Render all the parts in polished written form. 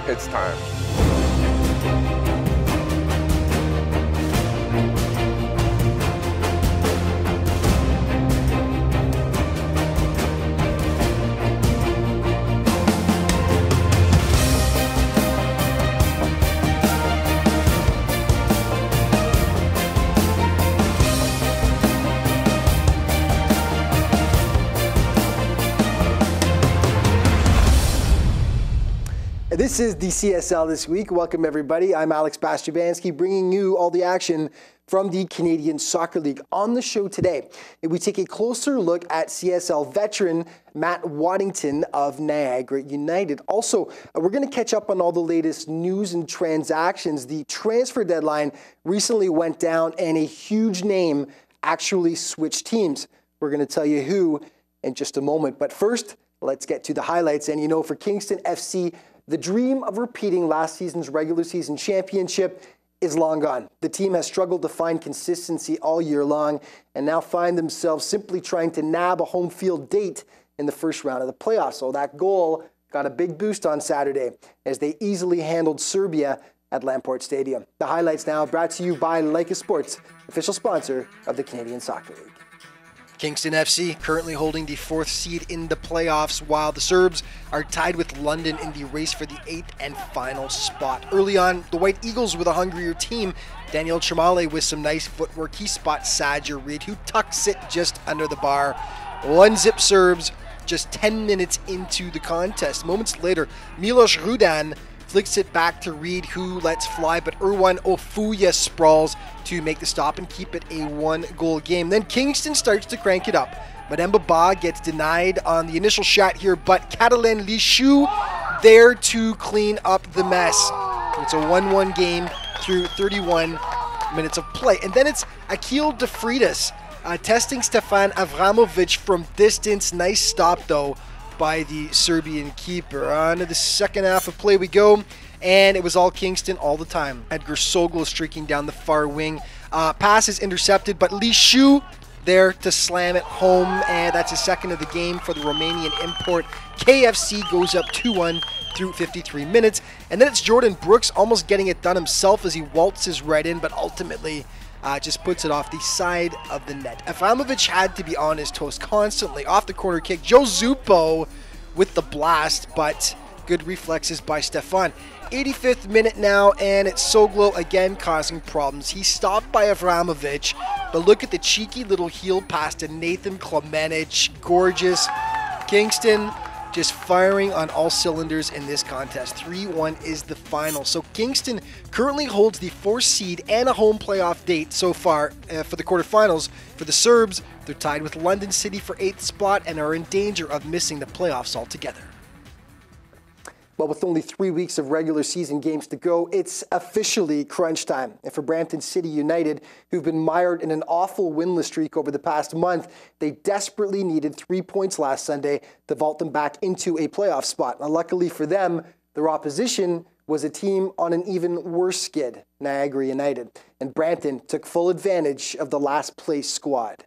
It's time. This is the CSL This Week. Welcome, everybody. I'm Alex Bastiabansky, bringing you all the action from the Canadian Soccer League. On the show today, we take a closer look at CSL veteran Matt Waddington of Niagara United. Also, we're going to catch up on all the latest news and transactions. The transfer deadline recently went down, and a huge name actually switched teams. We're going to tell you who in just a moment. But first, let's get to the highlights. And for Kingston FC, the dream of repeating last season's regular season championship is long gone. The team has struggled to find consistency all year long and now find themselves simply trying to nab a home field date in the first round of the playoffs. So that goal got a big boost on Saturday as they easily handled Serbia at Lamport Stadium. The highlights now brought to you by Leica Sports, official sponsor of the Canadian Soccer League. Kingston FC currently holding the 4th seed in the playoffs, while the Serbs are tied with London in the race for the 8th and final spot. Early on, the White Eagles were the hungrier team. Daniel Chamale with some nice footwork. He spots Sajer Reed, who tucks it just under the bar. 1-0 Serbs just 10 minutes into the contest. Moments later, Milos Rudan flicks it back to Reed, who lets fly, but Erwan Ofuya sprawls to make the stop and keep it a 1-goal game. Then Kingston starts to crank it up. Mademba Ba gets denied on the initial shot here, but Catalan Lishu there to clean up the mess. It's a 1-1 game through 31 minutes of play. And then it's Akil De Freitas testing Stefan Avramovic from distance. Nice stop, though, by the Serbian keeper. On to the second half of play we go, and it was all Kingston all the time. Edgar Soglo streaking down the far wing. Pass is intercepted, but Lishu there to slam it home, and that's his second of the game for the Romanian import. KFC goes up 2-1 through 53 minutes, and then it's Jordan Brooks almost getting it done himself as he waltzes right in, but ultimately just puts it off the side of the net. Avramovic had to be on his toes constantly. Off the corner kick, Joe Zupo with the blast, but good reflexes by Stefan. 85th minute now, and it's Soglo again causing problems. He's stopped by Avramovic, but look at the cheeky little heel pass to Nathan Klemenic. Gorgeous. Kingston just firing on all cylinders in this contest. 3-1 is the final. So Kingston currently holds the 4th seed and a home playoff date so far for the quarterfinals. For the Serbs, they're tied with London City for 8th spot and are in danger of missing the playoffs altogether. Well, with only 3 weeks of regular season games to go, it's officially crunch time. And for Brampton City United, who've been mired in an awful winless streak over the past month, they desperately needed 3 points last Sunday to vault them back into a playoff spot. Now, luckily for them, their opposition was a team on an even worse skid, Niagara United. And Brampton took full advantage of the last place squad.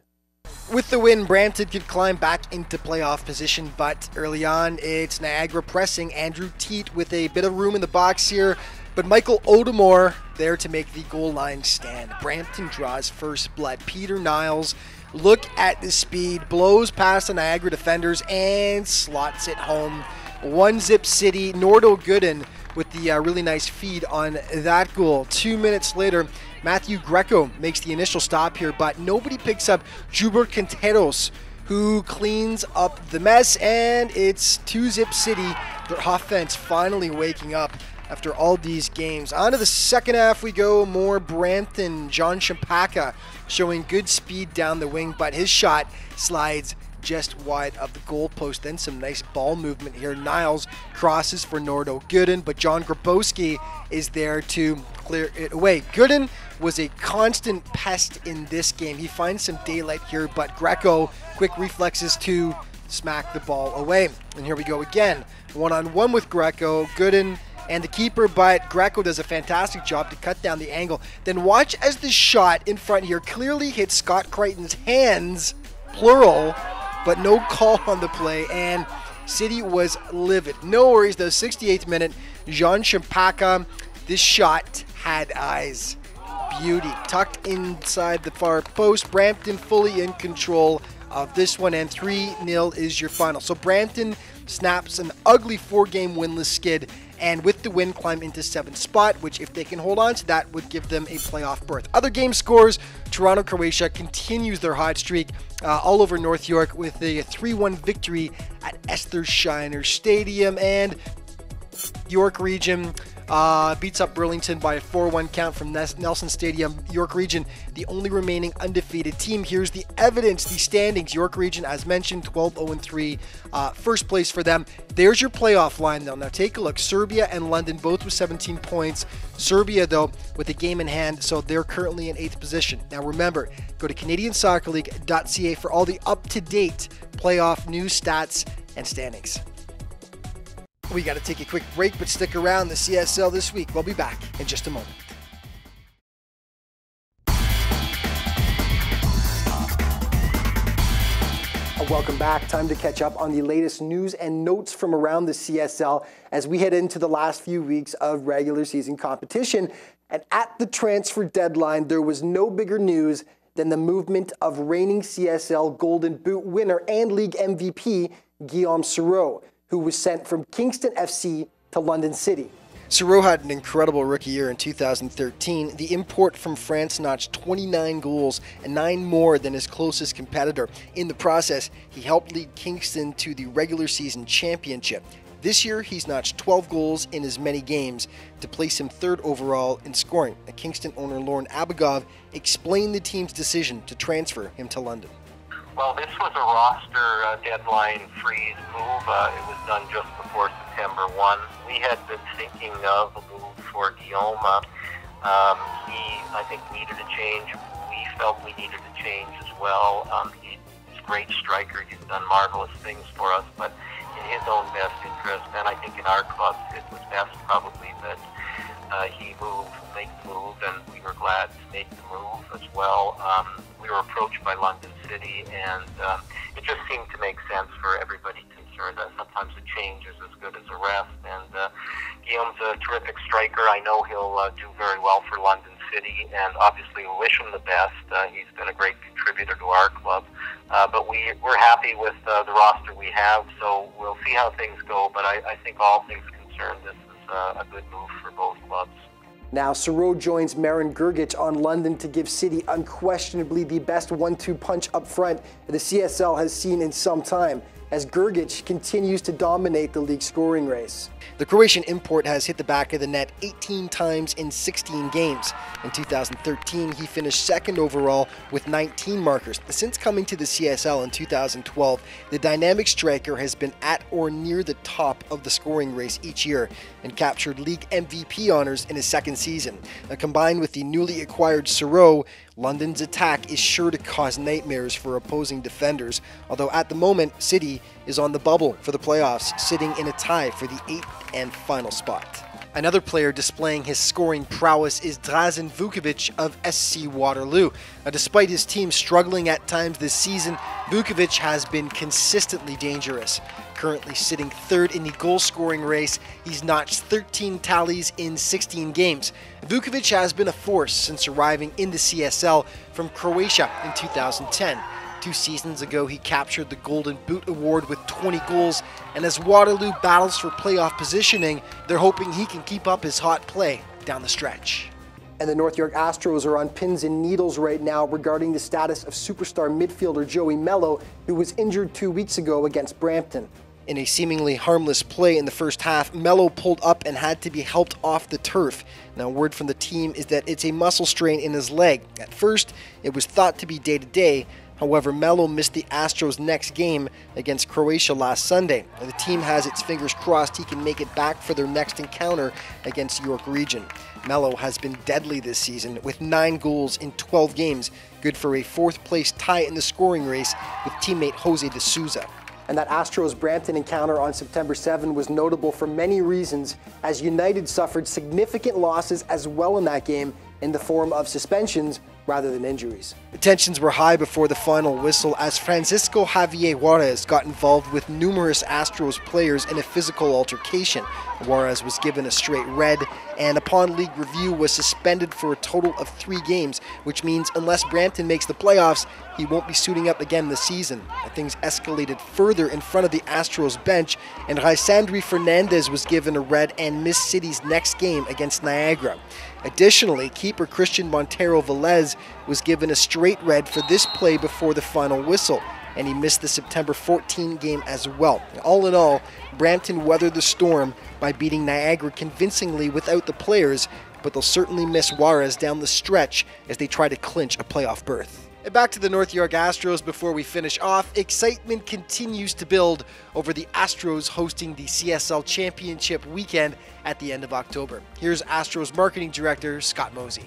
With the win, Brampton could climb back into playoff position, but early on, it's Niagara pressing. Andrew Teat with a bit of room in the box here, but Michael Odemore there to make the goal line stand. Brampton draws first blood. Peter Niles, look at the speed, blows past the Niagara defenders and slots it home. 1-0 City. Nordo Gooden with the really nice feed on that goal. 2 minutes later, Matthew Greco makes the initial stop here, but nobody picks up Jubert Quinteros, who cleans up the mess, and it's 2-0 City. Their offense finally waking up after all these games. On to the second half we go. More Brampton. John Champaka showing good speed down the wing, but his shot slides just wide of the goalpost. Then some nice ball movement here. Niles crosses for Nordo Gooden, but John Grabowski is there to clear it away. Gooden was a constant pest in this game. He finds some daylight here, but Greco, quick reflexes to smack the ball away. And here we go again. One-on-one with Greco. Gooden and the keeper, but Greco does a fantastic job to cut down the angle. Then watch as the shot in front here clearly hits Scott Crichton's hands, plural, but no call on the play, and City was livid. No worries though, 68th minute, Jean Champaka, this shot had eyes. Beauty, tucked inside the far post. Brampton fully in control of this one, and 3-0 is your final. So Brampton snaps an ugly 4-game winless skid, and with the win climb into 7th spot, which if they can hold on to that would give them a playoff berth. Other game scores, Toronto Croatia continues their hot streak all over North York with a 3-1 victory at Esther Shiner Stadium, and York Region beats up Burlington by a 4-1 count from Nelson Stadium. York Region, the only remaining undefeated team. Here's the evidence, the standings. York Region, as mentioned, 12-0-3, first place for them. There's your playoff line, though. Now take a look. Serbia and London both with 17 points. Serbia, though, with a game in hand, so they're currently in 8th position. Now remember, go to CanadianSoccerLeague.ca for all the up-to-date playoff news, stats, and standings. We got to take a quick break, but stick around. The CSL this week. We'll be back in just a moment. Welcome back. Time to catch up on the latest news and notes from around the CSL as we head into the last few weeks of regular season competition. And at the transfer deadline, there was no bigger news than the movement of reigning CSL Golden Boot winner and league MVP, Guillaume Soureau, who was sent from Kingston FC to London City. Soureau had an incredible rookie year in 2013. The import from France notched 29 goals and 9 more than his closest competitor. In the process, he helped lead Kingston to the regular season championship. This year, he's notched 12 goals in as many games to place him 3rd overall in scoring. Kingston owner Lauren Abigov explained the team's decision to transfer him to London. Well, this was a roster deadline freeze move. It was done just before September 1. We had been thinking of a move for Guillaume. He, I think, needed a change. We felt we needed a change as well. He's a great striker. He's done marvelous things for us, but in his own best interest, and I think in our club, it was best probably that he make the move, and we were glad to make the move as well. We were approached by London City, and it just seemed to make sense for everybody concerned. Sometimes a change is as good as a rest, and Guillaume's a terrific striker. I know he'll do very well for London City, and obviously we wish him the best. He's been a great contributor to our club, but we're happy with the roster we have, so we'll see how things go, but I think all things concerned, this is a good move for both clubs. Now, Soureau joins Marin Grgic on London to give City unquestionably the best 1-2 punch up front the CSL has seen in some time, as Grgic continues to dominate the league scoring race. The Croatian import has hit the back of the net 18 times in 16 games. In 2013, he finished 2nd overall with 19 markers. Since coming to the CSL in 2012, the dynamic striker has been at or near the top of the scoring race each year and captured league MVP honors in his 2nd season. Combined with the newly acquired Soureau, London's attack is sure to cause nightmares for opposing defenders, although at the moment, City is on the bubble for the playoffs, sitting in a tie for the 8th and final spot. Another player displaying his scoring prowess is Drazen Vukovic of SC Waterloo. Despite his team struggling at times this season, Vukovic has been consistently dangerous. Currently sitting 3rd in the goal-scoring race, he's notched 13 tallies in 16 games. Vukovic has been a force since arriving in the CSL from Croatia in 2010. 2 seasons ago, he captured the Golden Boot Award with 20 goals, and as Waterloo battles for playoff positioning, they're hoping he can keep up his hot play down the stretch. And the North York Astros are on pins and needles right now regarding the status of superstar midfielder Joey Mello, who was injured 2 weeks ago against Brampton. In a seemingly harmless play in the first half, Mello pulled up and had to be helped off the turf. Now, word from the team is that it's a muscle strain in his leg. At first, it was thought to be day-to-day. However, Mello missed the Astros' next game against Croatia last Sunday. The team has its fingers crossed he can make it back for their next encounter against York Region. Mello has been deadly this season with 9 goals in 12 games, good for a 4th-place tie in the scoring race with teammate Jose de Souza. And that Astros-Brampton encounter on September 7 was notable for many reasons, as United suffered significant losses as well in that game, in the form of suspensions rather than injuries. The tensions were high before the final whistle as Francisco Javier Juarez got involved with numerous Astros players in a physical altercation. Juarez was given a straight red and upon league review was suspended for a total of 3 games, which means unless Brampton makes the playoffs, he won't be suiting up again this season. Things escalated further in front of the Astros bench and Raisandri Fernandez was given a red and missed City's next game against Niagara. Additionally, keeper Christian Montero Velez was given a straight red for this play before the final whistle, and he missed the September 14 game as well. All in all, Brampton weathered the storm by beating Niagara convincingly without the players, but they'll certainly miss Juarez down the stretch as they try to clinch a playoff berth. And back to the North York Astros before we finish off. Excitement continues to build over the Astros hosting the CSL Championship weekend at the end of October. Here's Astros Marketing Director Scott Mosey.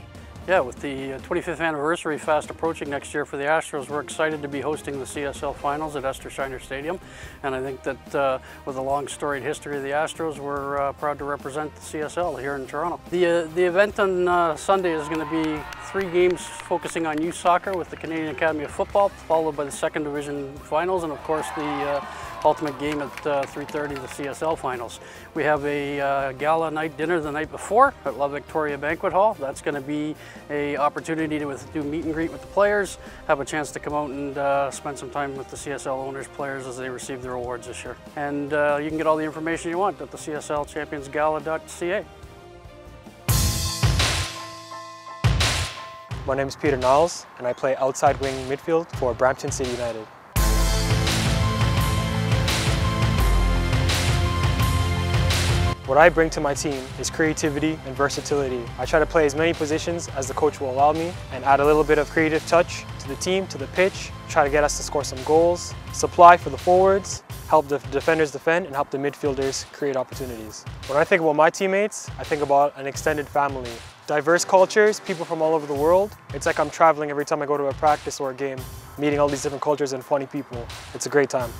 Yeah, with the 25th anniversary fast approaching next year for the Astros, we're excited to be hosting the CSL Finals at Esther Shiner Stadium. And I think that with a long storied history of the Astros, we're proud to represent the CSL here in Toronto. The event on Sunday is going to be 3 games focusing on youth soccer with the Canadian Academy of Football, followed by the second division finals, and of course the ultimate game at 3:30, the CSL Finals. We have a gala night dinner the night before at La Victoria Banquet Hall. That's going to be an opportunity to do meet and greet with the players, have a chance to come out and spend some time with the CSL owners, players as they receive their awards this year. And you can get all the information you want at the CSLChampionsGala.ca. My name is Peter Niles, and I play outside wing midfield for Brampton City United. What I bring to my team is creativity and versatility. I try to play as many positions as the coach will allow me and add a little bit of creative touch to the team, to the pitch, try to get us to score some goals, supply for the forwards, help the defenders defend, and help the midfielders create opportunities. When I think about my teammates, I think about an extended family. Diverse cultures, people from all over the world. It's like I'm traveling every time I go to a practice or a game, meeting all these different cultures and funny people. It's a great time.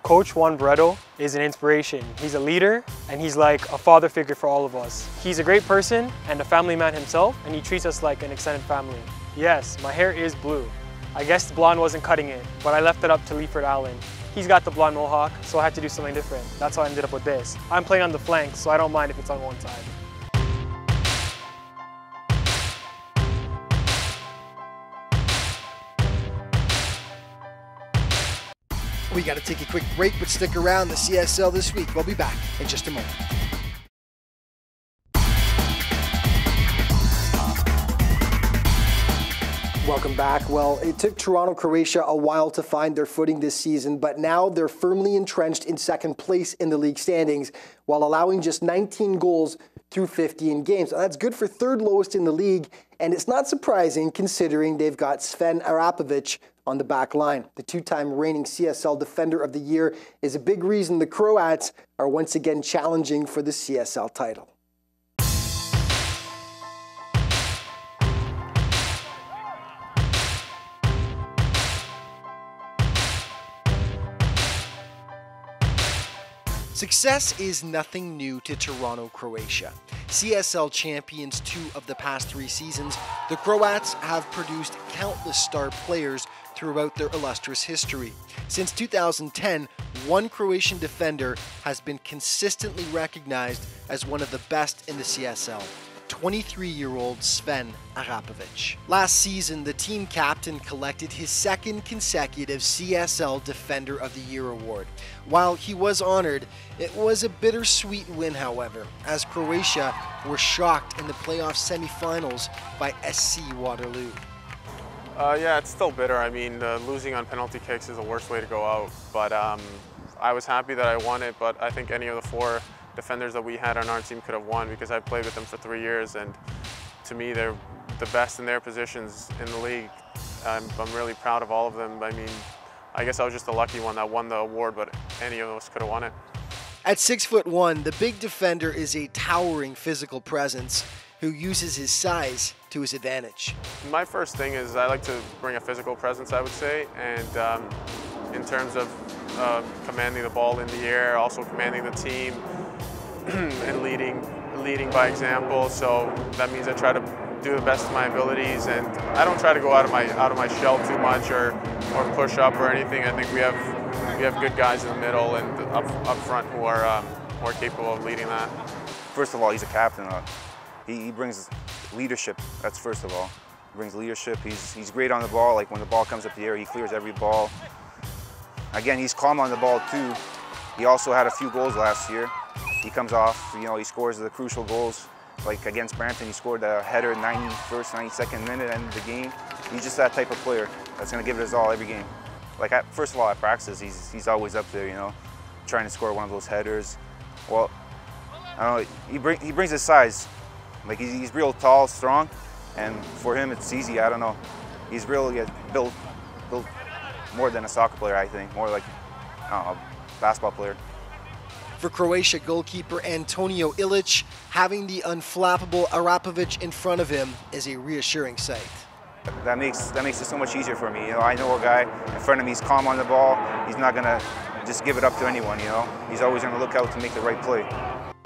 Coach Juan Barreto is an inspiration. He's a leader and he's like a father figure for all of us. He's a great person and a family man himself, and he treats us like an extended family. Yes, my hair is blue. I guess the blonde wasn't cutting it, but I left it up to Leifert Allen. He's got the blonde mohawk, so I had to do something different. That's how I ended up with this. I'm playing on the flanks, so I don't mind if it's on one side. We got to take a quick break, but stick around. The CSL this week. We'll be back in just a moment. Welcome back. Well, it took Toronto, Croatia a while to find their footing this season, but now they're firmly entrenched in second place in the league standings while allowing just 19 goals through 15 games. Now, that's good for third lowest in the league, and it's not surprising considering they've got Sven Arapovic on the back line. The 2-time reigning CSL Defender of the Year is a big reason the Croats are once again challenging for the CSL title. Success is nothing new to Toronto, Croatia. CSL champions 2 of the past 3 seasons, the Croats have produced countless star players throughout their illustrious history. Since 2010, one Croatian defender has been consistently recognized as one of the best in the CSL. 23-year-old Sven Arapovic. Last season, the team captain collected his 2nd consecutive CSL Defender of the Year award. While he was honored, it was a bittersweet win, however, as Croatia were shocked in the playoff semifinals by SC Waterloo. Yeah, it's still bitter. I mean, losing on penalty kicks is the worst way to go out, but I was happy that I won it, but I think any of the 4 defenders that we had on our team could have won because I played with them for 3 years, and to me they're the best in their positions in the league. I'm really proud of all of them. I mean, I guess I was just the lucky one that won the award, but any of us could have won it. At 6'1", the big defender is a towering physical presence who uses his size to his advantage. My first thing is I like to bring a physical presence, I would say, and in terms of commanding the ball in the air, also commanding the team, and leading by example. So that means I try to do the best of my abilities, and I don't try to go out of my shell too much or push up or anything. I think we have good guys in the middle and up front who are more capable of leading that. First of all, he's a captain. He brings leadership. That's first of all. He brings leadership. He's great on the ball. Like when the ball comes up the air, he clears every ball. Again, he's calm on the ball too. He also had a few goals last year. He comes off, you know, he scores the crucial goals. Like against Brampton, he scored a header 91st, 92nd minute, end of the game. He's just that type of player that's going to give it his all every game. Like first of all, at practice, he's always up there, you know, trying to score one of those headers. Well, I don't know, he brings his size. Like he's real tall, strong, and for him it's easy. I don't know, he's really built more than a soccer player. I think more like a basketball player. For Croatia goalkeeper Antonio Ilic, having the unflappable Arapovic in front of him is a reassuring sight. That makes it so much easier for me. You know, I know a guy in front of me. He's calm on the ball. He's not gonna just give it up to anyone. You know, he's always gonna look out to make the right play.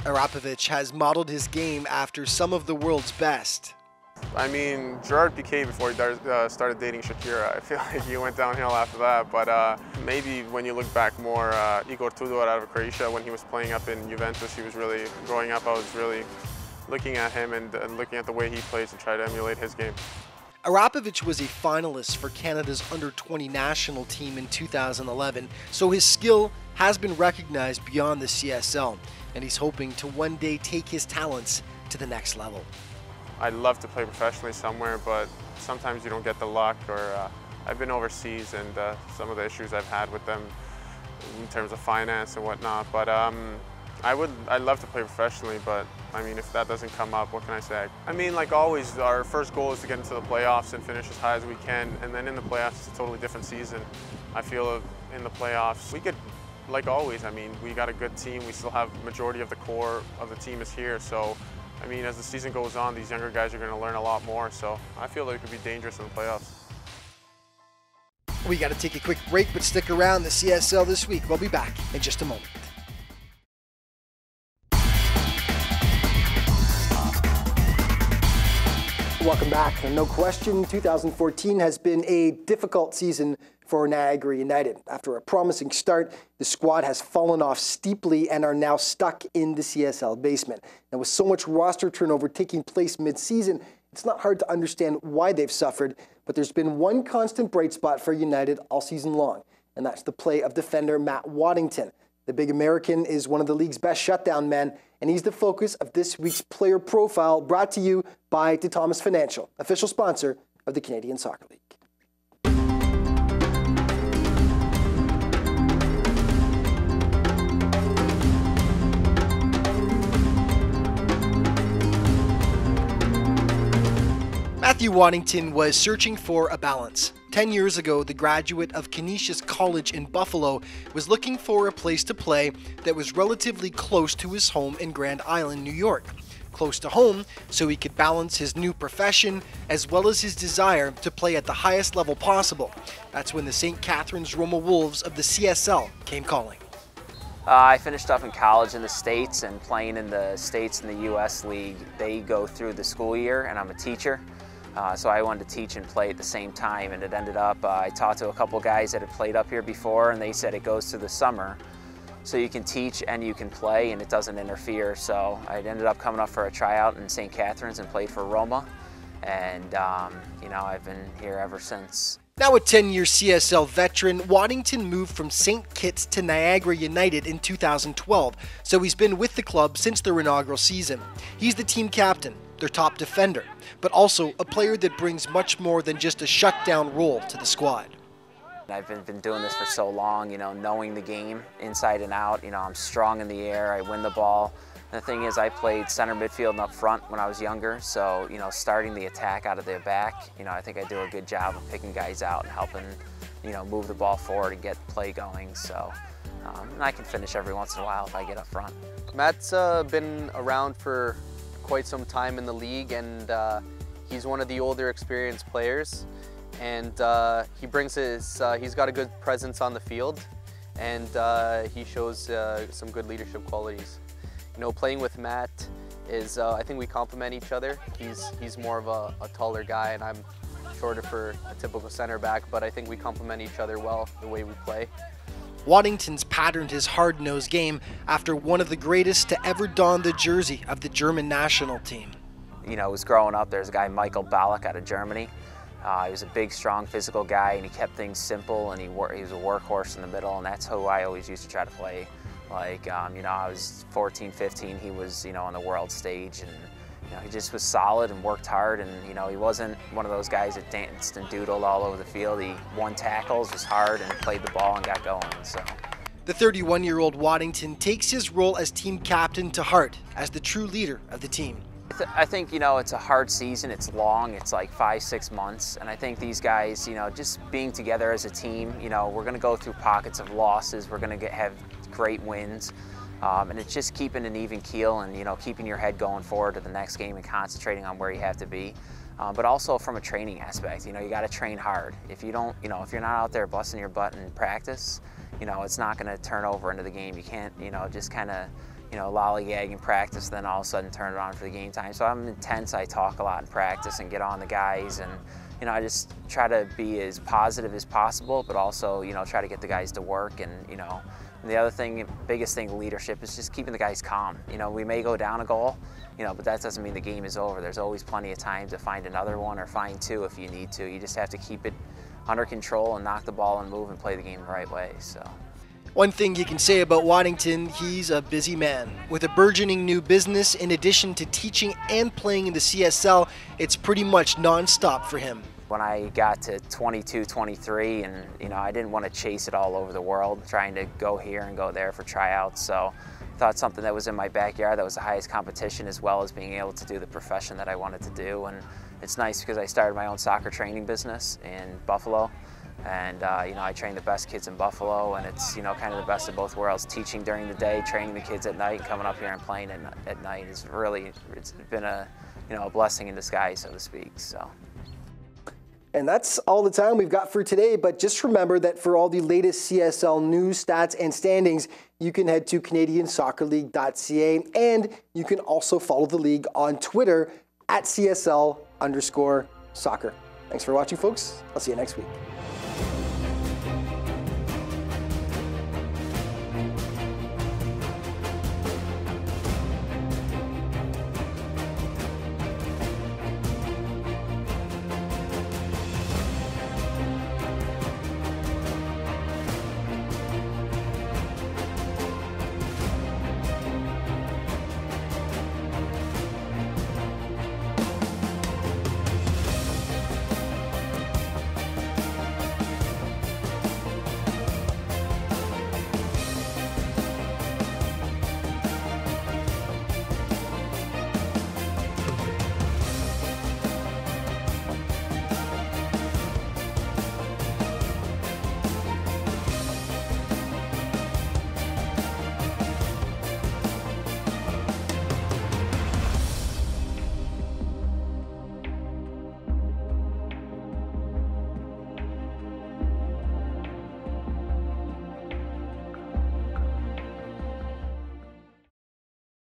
Arapovic has modeled his game after some of the world's best. I mean, Gerard Piqué, before he started dating Shakira, I feel like he went downhill after that. But maybe when you look back more, Igor Tudor out of Croatia, when he was playing up in Juventus, he was really, growing up, I was really looking at him and looking at the way he plays and try to emulate his game. Arapovic was a finalist for Canada's under-20 national team in 2011, so his skill has been recognized beyond the CSL, and he's hoping to one day take his talents to the next level. I'd love to play professionally somewhere, but sometimes you don't get the luck, or I've been overseas and some of the issues I've had with them in terms of finance and whatnot, but I'd love to play professionally, but I mean, if that doesn't come up, what can I say? I mean, like always, our first goal is to get into the playoffs and finish as high as we can, and then in the playoffs, it's a totally different season. I feel in the playoffs, we could, like always, I mean, we got a good team, we still have majority of the core of the team is here, so I mean, as the season goes on, these younger guys are going to learn a lot more, so I feel like it could be dangerous in the playoffs. We got to take a quick break, but stick around. The CSL this week. We'll be back in just a moment. Welcome back. And no question, 2014 has been a difficult season for Niagara United. After a promising start, the squad has fallen off steeply and are now stuck in the CSL basement. And with so much roster turnover taking place mid-season, it's not hard to understand why they've suffered, but there's been one constant bright spot for United all season long, and that's the play of defender Matt Waddington. The big American is one of the league's best shutdown men, and he's the focus of this week's player profile, brought to you by Thomas Financial, official sponsor of the Canadian Soccer League. Matthew Waddington was searching for a balance. 10 years ago, the graduate of Canisius College in Buffalo was looking for a place to play that was relatively close to his home in Grand Island, New York. Close to home, so he could balance his new profession as well as his desire to play at the highest level possible. That's when the St. Catharines Roma Wolves of the CSL came calling. I finished up in college in the States, and playing in the States in the U.S. League, they go through the school year, and I'm a teacher. So I wanted to teach and play at the same time, and it ended up, I talked to a couple guys that had played up here before, and they said it goes through the summer. So you can teach and you can play, and it doesn't interfere. So I ended up coming up for a tryout in St. Catharines and played for Roma. And, you know, I've been here ever since. Now a 10-year CSL veteran, Waddington moved from St. Kitts to Niagara United in 2012, so he's been with the club since their inaugural season. He's the team captain, their top defender, but also a player that brings much more than just a shutdown role to the squad. I've been doing this for so long, you know, knowing the game inside and out. You know, I'm strong in the air, I win the ball. And the thing is, I played center midfield and up front when I was younger, so, you know, starting the attack out of their back, you know, I think I do a good job of picking guys out and helping, you know, move the ball forward and get play going. So, and I can finish every once in a while if I get up front. Matt's been around for quite some time in the league, and he's one of the older experienced players, and he brings his, he's got a good presence on the field, and he shows some good leadership qualities. playing with Matt is, I think we complement each other. He's more of a taller guy, and I'm shorter for a typical center back, but I think we complement each other well, the way we play. Waddington's patterned his hard-nosed game after one of the greatest to ever don the jersey of the German national team. You know, was growing up, there's a guy, Michael Ballack, out of Germany. He was a big, strong, physical guy, and he kept things simple, and he was a workhorse in the middle, and that's who I always used to try to play. Like, you know, I was 14, 15, he was, you know, on the world stage, and, you know, he just was solid and worked hard, and, you know, he wasn't one of those guys that danced and doodled all over the field. He won tackles, was hard, and played the ball and got going, so. The 31-year-old Waddington takes his role as team captain to heart as the true leader of the team. I think, you know, it's a hard season, it's long, it's like 5-6 months, and I think these guys, you know, just being together as a team, you know, we're going to go through pockets of losses, we're going to have great wins, and it's just keeping an even keel and, you know, keeping your head going forward to the next game and concentrating on where you have to be. But also from a training aspect, you know, you got to train hard. If you don't, you know, if you're not out there busting your butt in practice, you know, it's not going to turn over into the game. You can't, you know, just kind of, you know, lollygag in practice, then all of a sudden turn it on for the game time. So I'm intense, I talk a lot in practice and get on the guys, and, you know, I just try to be as positive as possible, but also, you know, try to get the guys to work. And, you know, and the other thing, biggest thing, leadership, is just keeping the guys calm. You know, we may go down a goal, you know, but that doesn't mean the game is over. There's always plenty of time to find another one or find two if you need to. You just have to keep it under control and knock the ball and move and play the game the right way, so. One thing you can say about Waddington, he's a busy man. With a burgeoning new business, in addition to teaching and playing in the CSL, it's pretty much non-stop for him. When I got to 22, 23, and, you know, I didn't want to chase it all over the world, trying to go here and go there for tryouts, so I thought something that was in my backyard that was the highest competition, as well as being able to do the profession that I wanted to do. And it's nice because I started my own soccer training business in Buffalo. And, you know, I train the best kids in Buffalo, and it's, you know, kind of the best of both worlds. Teaching during the day, training the kids at night, and coming up here and playing at night is really, it's been a, you know, a blessing in disguise, so to speak, so. And that's all the time we've got for today, but just remember that for all the latest CSL news, stats, and standings, you can head to CanadianSoccerLeague.ca, and you can also follow the league on Twitter at CSL_soccer. Thanks for watching, folks. I'll see you next week.